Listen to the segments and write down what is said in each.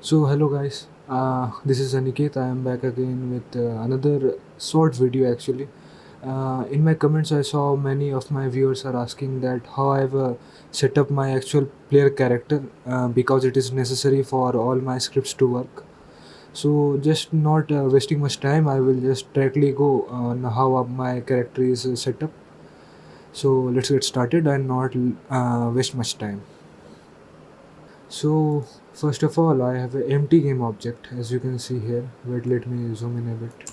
So hello guys, this is Aniket. I am back again with another short video actually. In my comments, I saw many of my viewers are asking that how I've set up my actual player character because it is necessary for all my scripts to work. So just not wasting much time, I will just directly go on how my character is set up. So let's get started and not waste much time. So first of all, I have an empty game object as you can see here. Wait, let me zoom in a bit.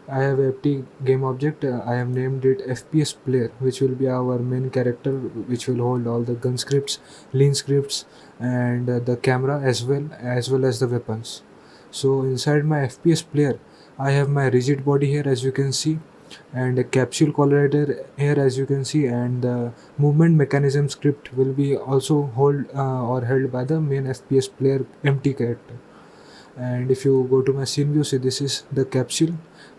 I have an empty game object. I have named it FPS player, which will be our main character, which will hold all the gun scripts, lean scripts, and the camera as well as the weapons. So inside my FPS player, I have my rigid body here as you can see, and a capsule collider here as you can see, and the movement mechanism script will be also hold or held by the main FPS player empty character. And if you go to my scene view, see this is the capsule,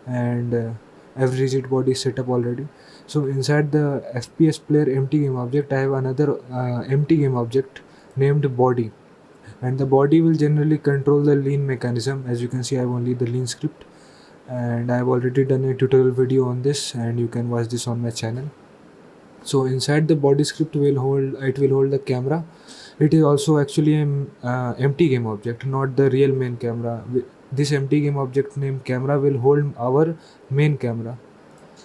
and every rigid body is set up already. So inside the FPS player empty game object, I have another empty game object named body, and the body will generally control the lean mechanism. As you can see, I have only the lean script, and I have already done a tutorial video on this, and you can watch this on my channel. So inside the body script will hold the camera. It is also actually an empty game object, not the real main camera. This empty game object named camera will hold our main camera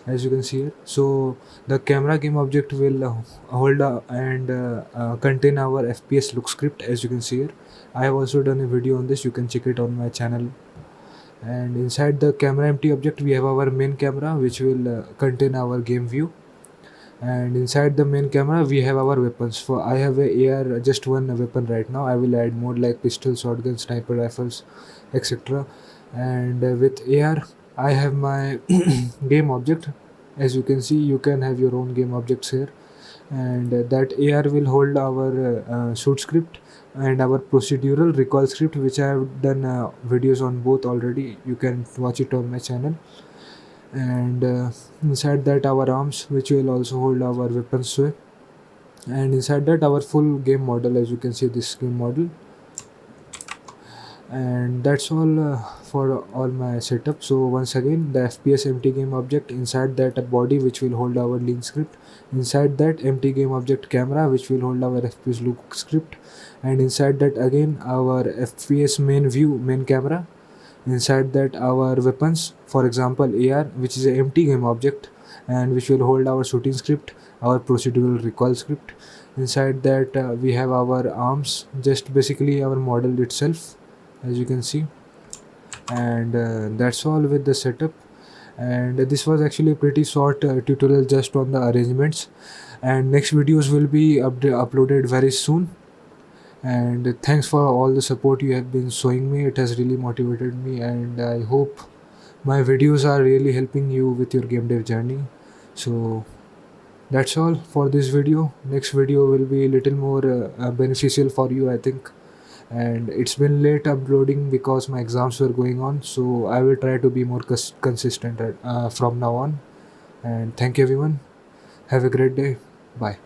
as you can see it. So the camera game object will hold and contain our FPS look script as you can see here. I have also done a video on this, you can check it on my channel. And inside the camera empty object we have our main camera, which will contain our game view. And inside the main camera we have our weapons. For I have a AR, just one weapon right now. I will add more like pistol, shotgun, sniper rifles, etc. And with AR I have my game object. As you can see, you can have your own game objects here, and that AR will hold our shoot script and our procedural recoil script, which I have done videos on both already. You can watch it on my channel. And inside that our arms, which will also hold our weapon sway, and inside that our full game model, as you can see this game model. And that's all for all my setup. So once again, the FPS empty game object, inside that a body which will hold our lean script, inside that empty game object camera which will hold our FPS look script, and inside that again our FPS main view main camera, inside that our weapons, for example AR, which is an empty game object and which will hold our shooting script, our procedural recoil script. Inside that we have our arms, just basically our model itself, as you can see. And that's all with the setup. And this was actually a pretty short tutorial just on the arrangements, and next videos will be uploaded very soon. And thanks for all the support you have been showing me. It has really motivated me, and I hope my videos are really helping you with your game dev journey. So that's all for this video. Next video will be a little more beneficial for you, I think. And it's been late uploading because my exams were going on, so I will try to be more consistent from now on. And thank you everyone. Have a great day. Bye.